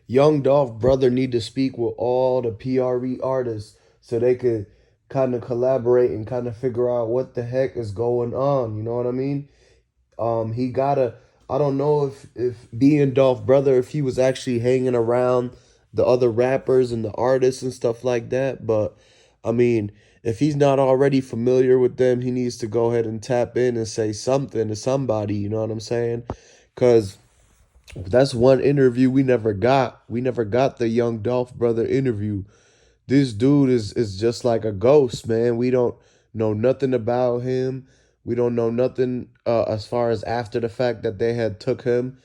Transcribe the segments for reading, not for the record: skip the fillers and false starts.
young Dolph brother need to speak with all the PRE artists so they could kind of collaborate and kind of figure out what the heck is going on. You know what I mean? He gotta. I don't know if being Dolph brother, if he was actually hanging around the other rappers and the artists and stuff like that. But I mean, if he's not already familiar with them, he needs to go ahead and tap in and say something to somebody. You know what I'm saying? Because that's one interview we never got. We never got the young Dolph brother interview. This dude is just like a ghost, man. We don't know nothing about him. We don't know nothing as far as after the fact that they had took him.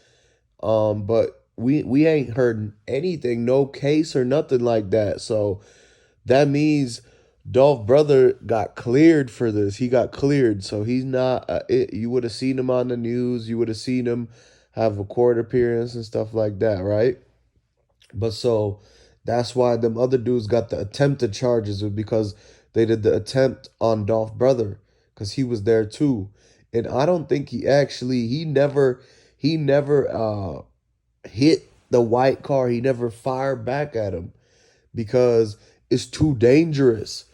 But we ain't heard anything, no case or nothing like that. So that means Dolph brother got cleared for this. He got cleared, so he's not. You would have seen him on the news. You would have seen him have a court appearance and stuff like that, right? But so that's why them other dudes got the attempted charges was because they did the attempt on Dolph brother because he was there too, and I don't think he never hit the white car. He never fired back at him because it's too dangerous.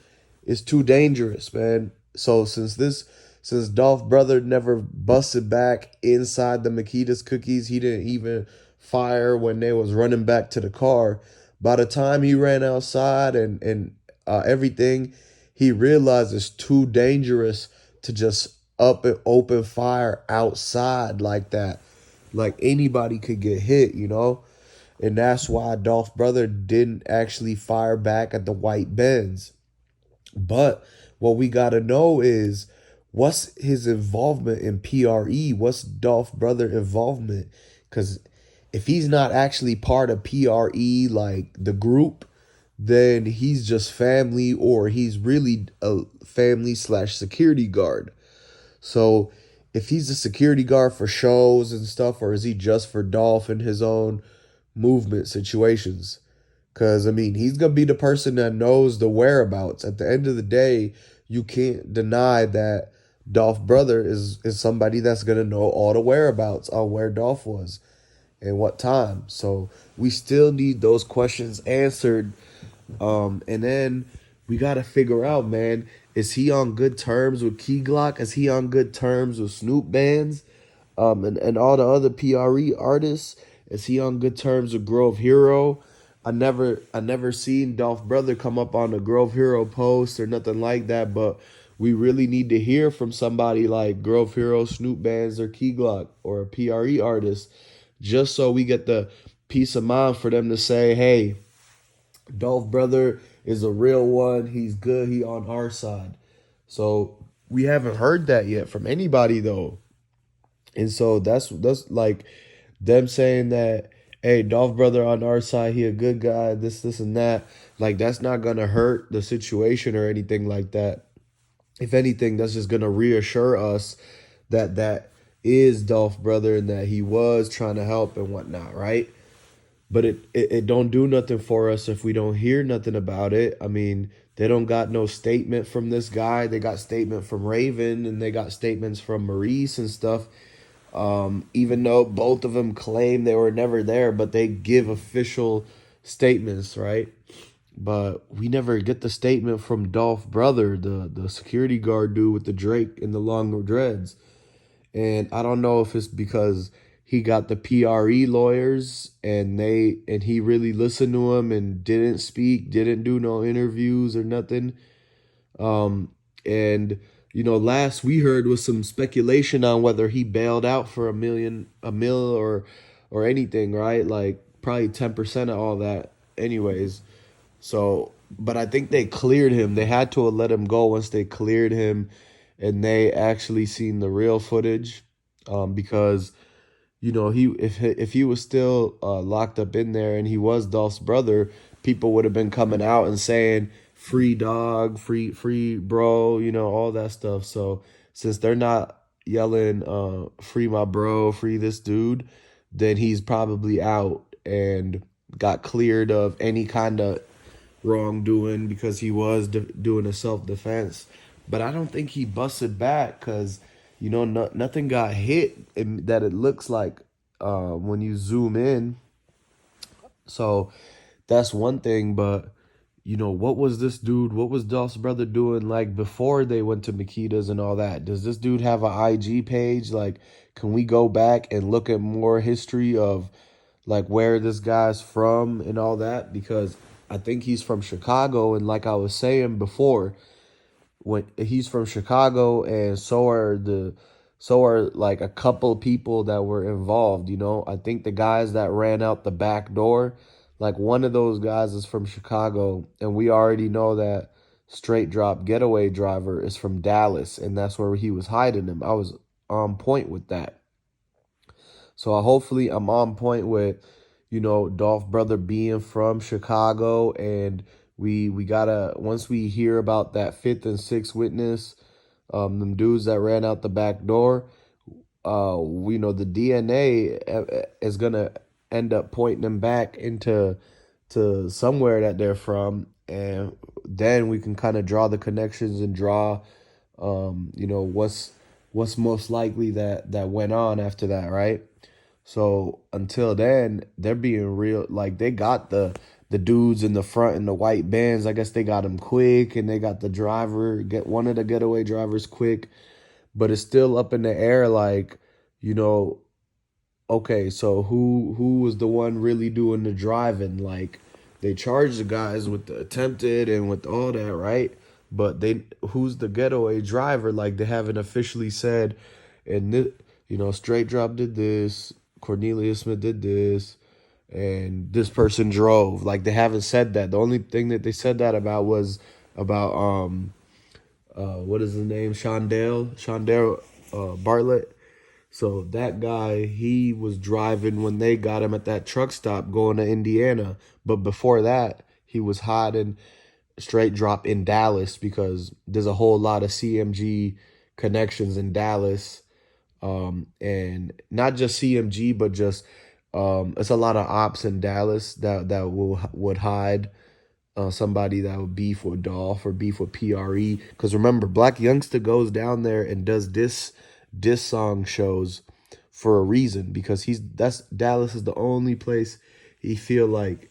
It's too dangerous, man. So since Dolph brother never busted back inside the Makitas cookies, he didn't even fire when they was running back to the car. By the time he ran outside and everything, he realized it's too dangerous to just up and open fire outside like that. Like anybody could get hit, you know? And that's why Dolph brother didn't actually fire back at the white Benz. But what we gotta know is what's his involvement in PRE? What's Dolph brother involvement? Because if he's not actually part of PRE, like the group, then he's just family, or he's really a family slash security guard. So if he's a security guard for shows and stuff, or is he just for Dolph in his own movement situations? Because, I mean, he's going to be the person that knows the whereabouts. At the end of the day, you can't deny that Dolph brother is somebody that's going to know all the whereabouts on where Dolph was and what time. So we still need those questions answered. And then we got to figure out, man, is he on good terms with Key Glock? Is he on good terms with Snoop Bands? And all the other PRE artists? Is he on good terms with Grove Hero? I never seen Dolph brother come up on a Grove Hero post or nothing like that, but we really need to hear from somebody like Grove Hero, Snoop Bands, or Key Glock, or a PRE artist, just so we get the peace of mind for them to say, hey, Dolph brother is a real one. He's good. He on our side. So we haven't heard that yet from anybody though. And so that's like them saying that, hey, Dolph brother on our side, he a good guy, this and that. Like that's not gonna hurt the situation or anything like that. If anything, that's just gonna reassure us that that is Dolph brother and that he was trying to help and whatnot, right? But it don't do nothing for us if we don't hear nothing about it. I mean, they don't got no statement from this guy. They got statement from Raven and they got statements from Maurice and stuff. Even though both of them claim they were never there, but they give official statements, right? But we never get the statement from Dolph brother, the security guard dude with the Drake and the long dreads. And I don't know if it's because he got the PRE lawyers and he really listened to him and didn't speak, didn't do no interviews or nothing. And last we heard was some speculation on whether he bailed out for a mil or anything, right? Like probably 10% of all that, anyways. So, but I think they cleared him. They had to have let him go once they cleared him, and they actually seen the real footage, because he if he was still locked up in there and he was Dolph's brother, people would have been coming out and saying free dog, free bro, all that stuff. So since they're not yelling free my bro, free this dude, then he's probably out and got cleared of any kind of wrongdoing because he was doing a self defense. But I don't think he busted back because nothing got hit that it looks like when you zoom in. So that's one thing, but what was this dude, what was Dolph's brother doing like before they went to Makita's and all that? Does this dude have an IG page? Like, can we go back and look at more history of like where this guy's from and all that? Because I think he's from Chicago, and like I was saying before, when he's from Chicago, and so are like a couple people that were involved. I think the guys that ran out the back door, like one of those guys is from Chicago, and we already know that straight drop getaway driver is from Dallas, and that's where he was hiding him. I was on point with that. So hopefully I'm on point with, Dolph brother being from Chicago, and we gotta, once we hear about that fifth and sixth witness, them dudes that ran out the back door, we know the DNA is gonna end up pointing them back into to somewhere that they're from, and then we can kind of draw the connections and draw, what's most likely that went on after that, right? So until then, they're being real. Like they got the dudes in the front in the white bands. I guess they got them quick, and they got the driver, get one of the getaway drivers quick. But it's still up in the air. Like, you know, okay, so who was the one really doing the driving? Like they charged the guys with the attempted and with all that, right? But they who's the getaway driver? Like they haven't officially said, and Straight Drop did this, Cornelius Smith did this, and this person drove. Like they haven't said that. The only thing that they said that about was about what is his name? Shondale Bartlett. So that guy, he was driving when they got him at that truck stop going to Indiana. But before that, he was hiding straight drop in Dallas because there's a whole lot of CMG connections in Dallas. And not just CMG, but just it's a lot of ops in Dallas that would hide somebody that would beef with Dolph or beef with PRE. Because remember, Black Youngster goes down there and does diss song shows for a reason, because that's Dallas is the only place he feel like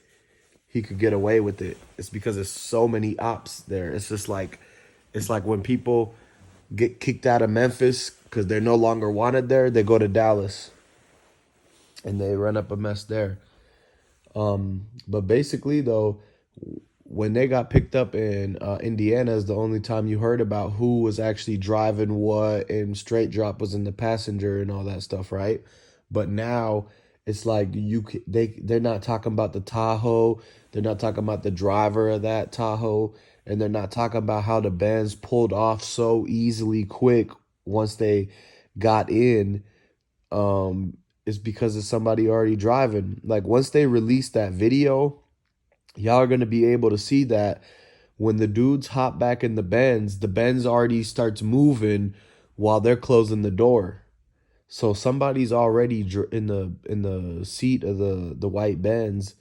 he could get away with it. It's because there's so many ops there. It's like when people get kicked out of Memphis because they're no longer wanted there, they go to Dallas and they run up a mess there. But basically, though, when they got picked up in Indiana is the only time you heard about who was actually driving what, and Straight Drop was in the passenger and all that stuff, right? But now it's like they're not talking about the Tahoe, they're not talking about the driver of that Tahoe, and they're not talking about how the bands pulled off so easily quick once they got in. It's because of somebody already driving. Like once they release that video, y'all are going to be able to see that when the dudes hop back in the Benz already starts moving while they're closing the door. So somebody's already in the seat of the white Benz,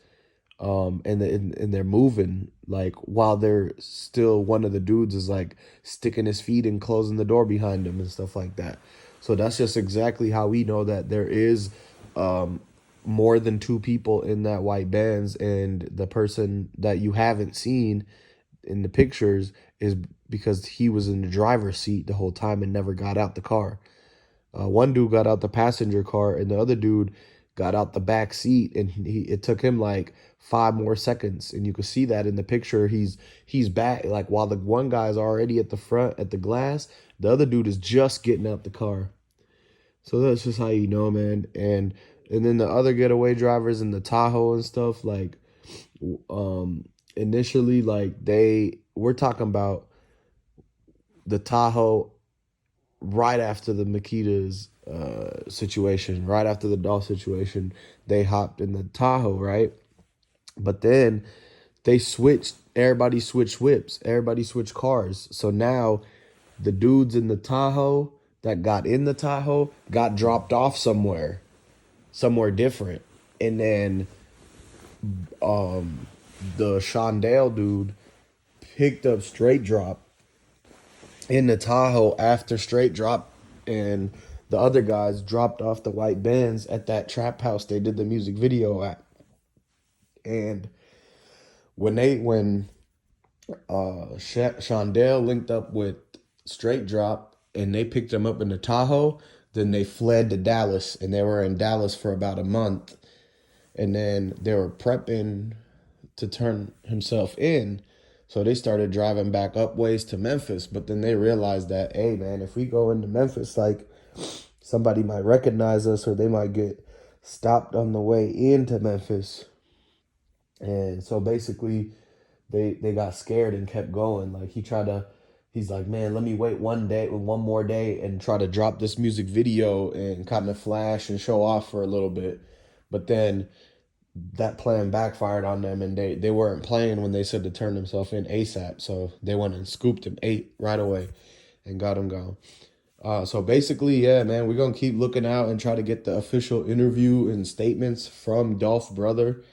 and they're moving like while they're still, one of the dudes is like sticking his feet and closing the door behind him and stuff like that. So that's just exactly how we know that there is um more than two people in that white bands, and the person that you haven't seen in the pictures is because he was in the driver's seat the whole time and never got out the car. One dude got out the passenger car, and the other dude got out the back seat, and it took him like 5 more seconds, and you could see that in the picture. He's back, like while the one guy's already at the front at the glass, the other dude is just getting out the car. So that's just how you know, man. And then the other getaway drivers in the Tahoe and stuff, like initially, like they we're talking about the Tahoe right after the Makita's situation, right after the Dolph situation, they hopped in the Tahoe, right? But then everybody switched whips, everybody switched cars. So now the dudes in the Tahoe that got in the Tahoe got dropped off somewhere different. And then the Shondale dude picked up Straight Drop in the Tahoe after Straight Drop and the other guys dropped off the white bands at that trap house they did the music video at. And when Shondell linked up with Straight Drop and they picked him up in the Tahoe, then they fled to Dallas and they were in Dallas for about a month. And then they were prepping to turn himself in. So they started driving back up ways to Memphis. But then they realized that, hey, man, if we go into Memphis, like somebody might recognize us or they might get stopped on the way into Memphis. And so basically, they got scared and kept going. Like he's like, man, let me wait one more day and try to drop this music video and kind of flash and show off for a little bit. But then that plan backfired on them and they weren't playing when they said to turn themselves in ASAP. So they went and scooped him right away and got him gone. So basically, yeah, man, we're gonna keep looking out and try to get the official interview and statements from Dolph's brother.